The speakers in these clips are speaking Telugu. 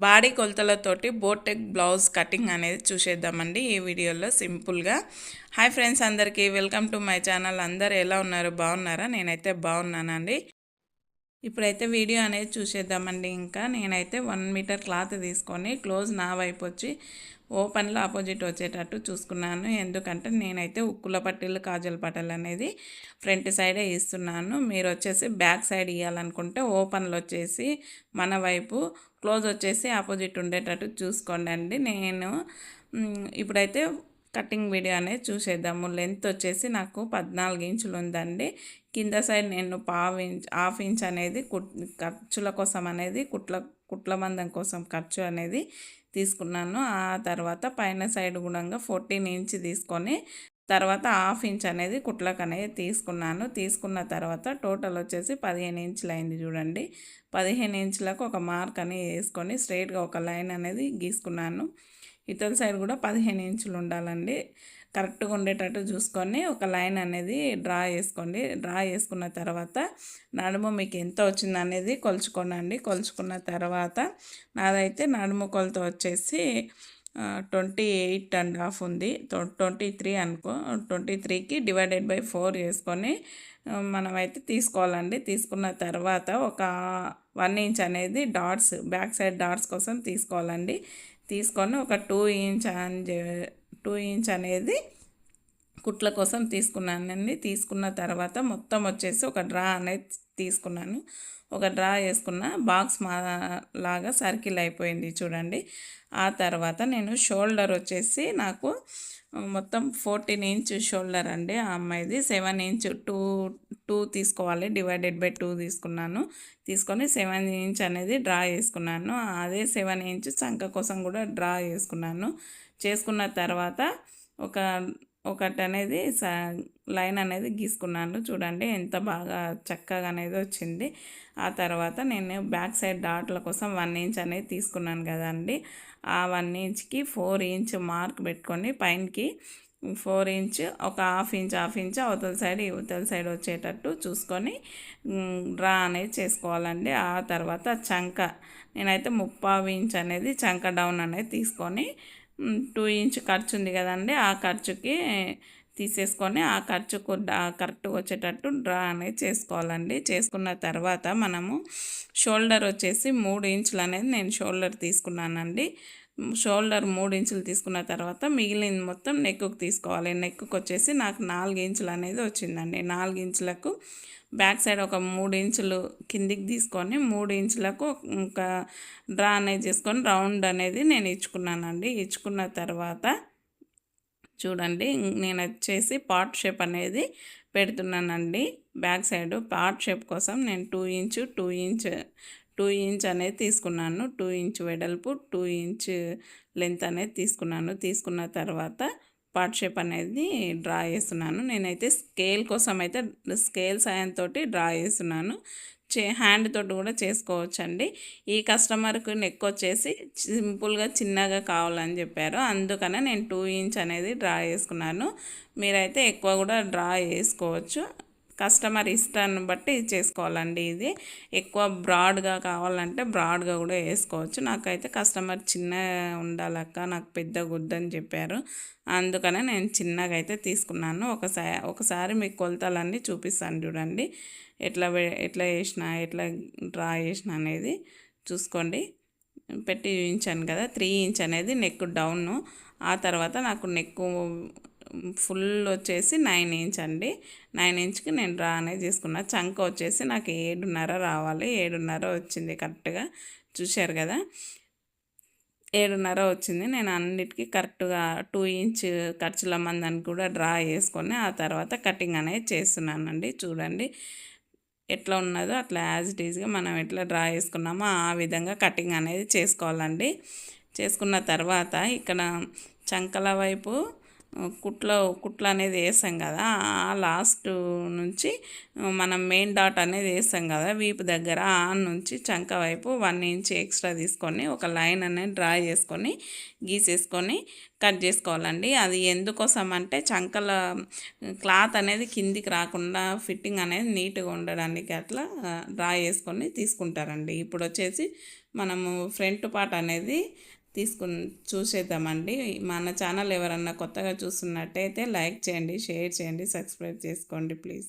బాడీ కొలతలతోటి బోటెక్ బ్లౌజ్ కటింగ్ అనేది చూసేద్దామండి ఈ వీడియోలో సింపుల్గా. హాయ్ ఫ్రెండ్స్, అందరికీ వెల్కమ్ టు మై ఛానల్. అందరు ఎలా ఉన్నారు? బాగున్నారా? నేనైతే బాగున్నానండి. ఇప్పుడైతే వీడియో అనేది చూసేద్దామండి. ఇంకా నేనైతే 1 మీటర్ క్లాత్ తీసుకొని క్లోజ్ నా వైపు వచ్చి ఓపెన్లో ఆపోజిట్ వచ్చేటట్టు చూసుకున్నాను. ఎందుకంటే నేనైతే ఉక్కుల పట్టీలు కాజల్ పట్టీలు అనేది ఫ్రంట్ సైడే ఇస్తున్నాను. మీరు వచ్చేసి బ్యాక్ సైడ్ ఇవ్వాలనుకుంటే ఓపెన్లో వచ్చేసి మన వైపు, క్లోజ్ వచ్చేసి ఆపోజిట్ ఉండేటట్టు చూసుకోండి అండి. నేను ఇప్పుడైతే కటింగ్ వీడియో అనేది చూసేద్దాము. లెంత్ వచ్చేసి నాకు 14 ఇంచులు ఉందండి. కింద సైడ్ నేను హాఫ్ ఇంచ్ అనేది ఖర్చుల కోసం అనేది కుట్ల మందం కోసం ఖర్చు అనేది తీసుకున్నాను. ఆ తర్వాత పైన సైడ్ కూడా 14 ఇంచ్ తీసుకొని తర్వాత హాఫ్ ఇంచ్ అనేది కుట్లకు అనేది తీసుకున్నాను. తీసుకున్న తర్వాత టోటల్ వచ్చేసి 15 ఇంచులు అయింది చూడండి. 15 ఇంచులకు ఒక మార్క్ అనేది వేసుకొని స్ట్రైట్గా ఒక లైన్ అనేది గీసుకున్నాను. ఇతల సైడ్ కూడా 15 ఇంచులు ఉండాలండి. కరెక్ట్గా ఉండేటట్టు చూసుకొని ఒక లైన్ అనేది డ్రా చేసుకోండి. డ్రా చేసుకున్న తర్వాత నడుము మీకు ఎంత వచ్చింది అనేది కొలుచుకోండి. కొలుచుకున్న తర్వాత నాదైతే నడుము కొలత వచ్చేసి 28.5 ఉంది. 23 అనుకో. 23కి /4 చేసుకొని మనమైతే తీసుకోవాలండి. తీసుకున్న తర్వాత ఒక 1 ఇంచ్ అనేది డాట్స్, బ్యాక్ సైడ్ డాట్స్ కోసం తీసుకోవాలండి. తీసుకొని ఒక 2 ఇంచ్ అనేది కుట్ల కోసం తీసుకున్నానండి. తీసుకున్న తర్వాత మొత్తం వచ్చేసి ఒక డ్రా అనేది తీసుకున్నాను. ఒక డ్రా వేసుకున్న బాక్స్ లాగా సర్కిల్ అయిపోయింది చూడండి. ఆ తర్వాత నేను షోల్డర్ వచ్చేసి నాకు మొత్తం 14 ఇంచ్ షోల్డర్ అండి. ఆ అమ్మాయిది 7 ఇంచ్ 2 తీసుకోవాలి. /2 తీసుకున్నాను. తీసుకొని 7 ఇంచ్ అనేది డ్రా చేసుకున్నాను. అదే 7 ఇంచ్ చంక కోసం కూడా డ్రా చేసుకున్నాను. చేసుకున్న తర్వాత ఒకటి అనేది లైన్ అనేది గీసుకున్నాను. చూడండి ఎంత బాగా చక్కగా అనేది వచ్చింది. ఆ తర్వాత నేను బ్యాక్ సైడ్ డాట్ల కోసం 1 ఇంచ్ అనేది తీసుకున్నాను కదండి. ఆ 1 ఇంచ్కి 4 ఇంచ్ మార్క్ పెట్టుకొని పైనకి 4 ఇంచ్ ఒక హాఫ్ ఇంచ్ అవతల సైడ్ వచ్చేటట్టు చూసుకొని డ్రా అనేది చేసుకోవాలండి. ఆ తర్వాత చంక నేనైతే 3/4 ఇంచ్ అనేది చంక డౌన్ అనేది తీసుకొని 2 ఇంచ్ ఖర్చు ఉంది కదండి. ఆ ఖర్చుకి తీసేసుకొని ఆ ఖర్చుకు కరెక్ట్గా వచ్చేటట్టు డ్రా అనేది చేసుకోవాలండి. చేసుకున్న తర్వాత మనము షోల్డర్ వచ్చేసి 3 ఇంచులు అనేది నేను షోల్డర్ తీసుకున్నానండి. షోల్డర్ 3 ఇంచులు తీసుకున్న తర్వాత మిగిలిన మొత్తం నెక్కుకు తీసుకోవాలి. నెక్కుకు వచ్చేసి నాకు 4 ఇంచులు అనేది వచ్చిందండి. 4 ఇంచులకు బ్యాక్ సైడ్ ఒక 3 ఇంచులు కిందికి తీసుకొని 3 ఇంచులకు ఇంకా డ్రా అనేది చేసుకొని రౌండ్ అనేది నేను ఇచ్చుకున్నానండి. ఇచ్చుకున్న తర్వాత చూడండి నేను వచ్చేసి పార్ట్ షేప్ అనేది పెడుతున్నానండి. బ్యాక్ సైడ్ పార్ట్ షేప్ కోసం నేను 2 ఇంచ్ అనేది తీసుకున్నాను. 2 ఇంచ్ వెడల్పు 2 ఇంచ్ లెంత్ అనేది తీసుకున్నాను. తీసుకున్న తర్వాత పార్ట్ షేప్ అనేది డ్రా చేస్తున్నాను. నేనైతే స్కేల్ కోసం అయితే స్కేల్ సాయంతో డ్రా చేస్తున్నాను. హ్యాండ్ తోటి కూడా చేసుకోవచ్చండి. ఈ కస్టమర్కి నెక్ వచ్చేసి సింపుల్గా చిన్నగా కావాలని చెప్పారు. అందుకనే నేను 2 ఇంచ్ అనేది డ్రా చేసుకున్నాను. మీరైతే ఎక్కువ కూడా డ్రా చేసుకోవచ్చు. కస్టమర్ ఇష్టాన్ని బట్టి చేసుకోవాలండి. ఇది ఎక్కువ బ్రాడ్గా కావాలంటే బ్రాడ్గా కూడా వేసుకోవచ్చు. నాకైతే కస్టమర్ చిన్న ఉండాలక్క, నాకు పెద్ద వద్దని చెప్పారు. అందుకనే నేను చిన్నగా అయితే తీసుకున్నాను. ఒకసారి మీకు కొలతలన్నీ చూపిస్తాను చూడండి. ఎట్లా ఎట్లా డ్రా చేసిన అనేది చూసుకోండి. పెట్టి చూపించాను కదా. 3 ఇంచ్ అనేది నెక్ డౌన్. ఆ తర్వాత నాకు నెక్ ఫుల్ వచ్చేసి 9 ఇంచ్ అండి. 9 ఇంచ్కి నేను డ్రా అనేది చేసుకున్నా. చంక వచ్చేసి నాకు 7.5 రావాలి. 7.5 వచ్చింది కరెక్ట్గా. చూశారు కదా, 7.5 వచ్చింది. నేను అన్నిటికీ కరెక్ట్గా 2 ఇంచ్ ఖర్చుల మందాన్ని కూడా డ్రా చేసుకొని ఆ తర్వాత కటింగ్ అనేది చేస్తున్నానండి. చూడండి ఎట్లా ఉన్నదో అట్లా యాజ్ ఇట్ ఈజ్గా మనం ఎట్లా డ్రా చేసుకున్నామో ఆ విధంగా కటింగ్ అనేది చేసుకోవాలండి. చేసుకున్న తర్వాత ఇక్కడ చంకల వైపు కుట్లు అనేది వేసాం కదా. ఆ లాస్ట్ నుంచి మనం మెయిన్ డాట్ అనేది వేసాం కదా వీపు దగ్గర, ఆ నుంచి చంక వైపు 1 ఇంచ్ ఎక్స్ట్రా తీసుకొని ఒక లైన్ అనేది డ్రా చేసుకొని గీసేసుకొని కట్ చేసుకోవాలండి. అది ఎందుకోసం అంటే చంకల క్లాత్ అనేది కిందికి రాకుండా ఫిట్టింగ్ అనేది నీట్గా ఉండడానికి అట్లా డ్రా చేసుకొని తీసుకుంటారండి. ఇప్పుడు వచ్చేసి మనము ఫ్రంట్ పార్ట్ అనేది చూసేద్దామండి. మన ఛానల్ ఎవరన్నా కొత్తగా చూస్తున్నట్టయితే లైక్ చేయండి, షేర్ చేయండి, సబ్స్క్రైబ్ చేసుకోండి ప్లీజ్.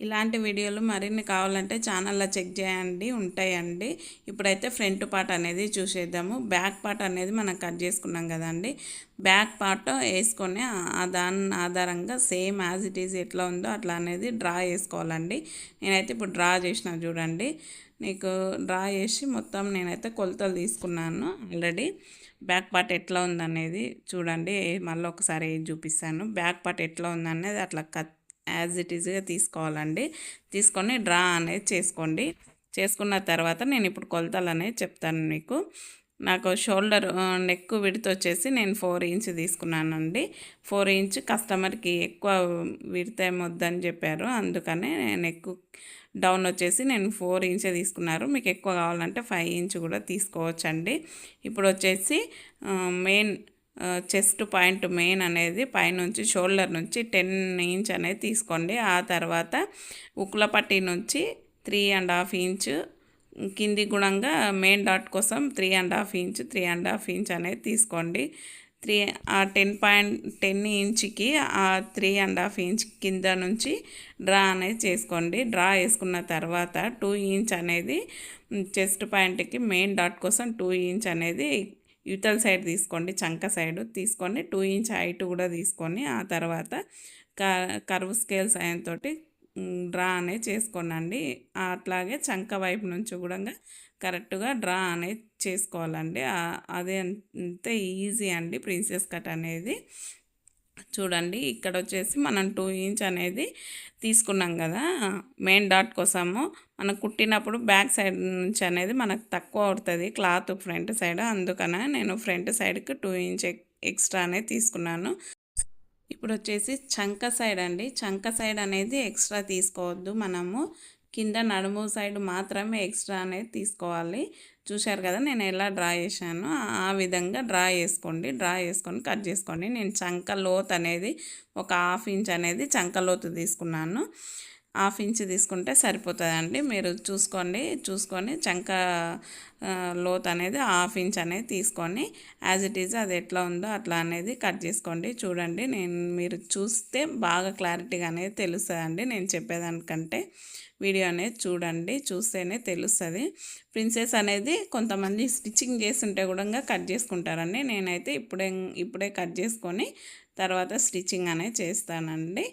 ఇలాంటి వీడియోలు మరిన్ని కావాలంటే ఛానల్లో చెక్ చేయండి, ఉంటాయండి. ఇప్పుడైతే ఫ్రంట్ పార్ట్ అనేది చూసేద్దాము. బ్యాక్ పార్ట్ అనేది మనం కట్ చేసుకున్నాం కదండి. బ్యాక్ పార్ట్ వేసుకొని దాని ఆధారంగా సేమ్ యాజ్ ఇట్ ఈజ్ ఎట్లా ఉందో అట్లా అనేది డ్రా చేసుకోవాలండి. నేనైతే ఇప్పుడు డ్రా చేసిన చూడండి. నీకు డ్రా చేసి మొత్తం నేనైతే కొలతలు తీసుకున్నాను ఆల్రెడీ. బ్యాక్ పార్ట్ ఎట్లా ఉందనేది చూడండి. మళ్ళీ ఒకసారి చూపిస్తాను. బ్యాక్ పార్ట్ ఎట్లా ఉందనేది అట్లా యాజ్ ఇట్ ఈజ్గా తీసుకోవాలండి. తీసుకొని డ్రా అనేది చేసుకోండి. చేసుకున్న తర్వాత నేను ఇప్పుడు కొలతలు అనేది చెప్తాను మీకు. నాకు షోల్డర్ నెక్ విడ్త్ వచ్చేసి నేను 4 ఇంచ్ తీసుకున్నానండి. 4 ఇంచ్ కస్టమర్కి ఎక్కువ విడ్త్ ఏమొద్దని చెప్పారు, అందుకనే నెక్ డౌన్ వచ్చేసి నేను 4 ఇంచ్ తీసుకున్నారు. మీకు ఎక్కువ కావాలంటే 5 ఇంచ్ కూడా తీసుకోవచ్చండి. ఇప్పుడు వచ్చేసి మెయిన్ చెస్ట్ పాయింట్ మెయిన్ అనేది పైనుంచి షోల్డర్ నుంచి 10 ఇంచ్ అనేది తీసుకోండి. ఆ తర్వాత ఉక్కుల పట్టి నుంచి 3.5 ఇంచ్ కింది గుణంగా మెయిన్ డాట్ కోసం 3.5 ఇంచ్ అనేది తీసుకోండి. 10 ఇంచ్కి ఆ 3.5 ఇంచ్ కింద నుంచి డ్రా అనేది చేసుకోండి. డ్రా వేసుకున్న తర్వాత 2 ఇంచ్ అనేది చెస్ట్ పాయింట్కి మెయిన్ డాట్ కోసం 2 ఇంచ్ అనేది యువతల సైడ్ తీసుకోండి, చంక సైడ్ తీసుకొని 2 ఇంచ్ హైట్ కూడా తీసుకొని ఆ తర్వాత కర్వ్ స్కేల్ సాయంతో డ్రా అనేది చేసుకోనండి. అట్లాగే చంక వైపు నుంచి కూడా కరెక్ట్గా డ్రా అనేది చేసుకోవాలండి. అదే అంతే ఈజీ అండి ప్రిన్సెస్ కట్ అనేది. చూడండి ఇక్కడ వచ్చేసి మనం 2 ఇంచ్ అనేది తీసుకున్నాం కదా మెయిన్ డాట్ కోసము. మనం కుట్టినప్పుడు బ్యాక్ సైడ్ నుంచి అనేది మనకు తక్కువ అవుతుంది క్లాత్ ఫ్రంట్ సైడ్, అందుకనే నేను ఫ్రంట్ సైడ్కి 2 ఇంచ్ ఎక్స్ట్రా అనేది తీసుకున్నాను. ఇప్పుడు వచ్చేసి చంక సైడ్ అండి. చంక సైడ్ అనేది ఎక్స్ట్రా తీసుకోవద్దు, మనము కింద నడుము సైడ్ మాత్రమే ఎక్స్ట్రా అనేది తీసుకోవాలి. చూశారు కదా నేను ఎలా డ్రా చేశాను, ఆ విధంగా డ్రా చేసుకోండి. డ్రా చేసుకొని కట్ చేసుకోండి. నేను చంక లోత్ అనేది ఒక 1/2 ఇంచ్ అనేది చంక లోతు తీసుకున్నాను. 1/2 ఇంచ్ తీసుకుంటే సరిపోతుందండి. మీరు చూసుకొని చంక లోత్ అనేది 1/2 ఇంచ్ అనేది తీసుకొని యాజ్ ఇట్ ఈజ్ అది ఎట్లా ఉందో అట్లా అనేది కట్ చేసుకోండి. చూడండి మీరు చూస్తే బాగా క్లారిటీగా అనేది తెలుస్తుందండి. నేను చెప్పేదానికంటే వీడియో అనేది చూడండి, చూస్తేనే తెలుస్తుంది. ప్రిన్సెస్ అనేది కొంతమంది స్టిచ్చింగ్ చేస్తుంటే కూడా కట్ చేసుకుంటారండి. నేనైతే ఇప్పుడే కట్ చేసుకొని తర్వాత స్టిచ్చింగ్ అనేది చేస్తానండి.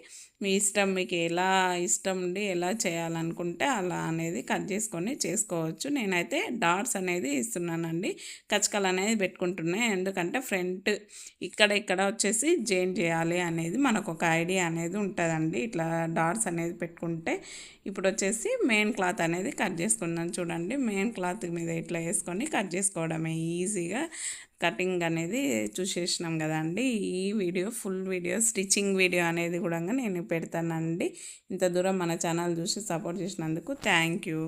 మీ ఇష్టం, మీకు ఎలా ఇష్టం ఉండి ఎలా చేయాలనుకుంటే అలా అనేది కట్ చేసుకొని చేసుకోవచ్చు. నేనైతే డాట్స్ అనేది ఇస్తున్నానండి, కచకలు అనేది పెట్టుకుంటున్నాయి. ఎందుకంటే ఫ్రంట్ ఇక్కడ వచ్చేసి జాయిన్ చేయాలి అనేది మనకు ఒక ఐడియా అనేది ఉంటుందండి. ఇట్లా డాట్స్ అనేది పెట్టుకుంటే ఇప్పుడు వచ్చేసి మెయిన్ క్లాత్ అనేది కట్ చేసుకున్నాను. చూడండి మెయిన్ క్లాత్ మీద ఇట్లా వేసుకొని కట్ చేసుకోవడమే ఈజీగా. కటింగ్ అనేది చూసేసినాం కదండి. ఈ video full video stitching video అనేది కూడా నేను పెడతానండి. ఇంత దూరం మన ఛానల్ చూసి సపోర్ట్ చేసినందుకు థ్యాంక్ యూ.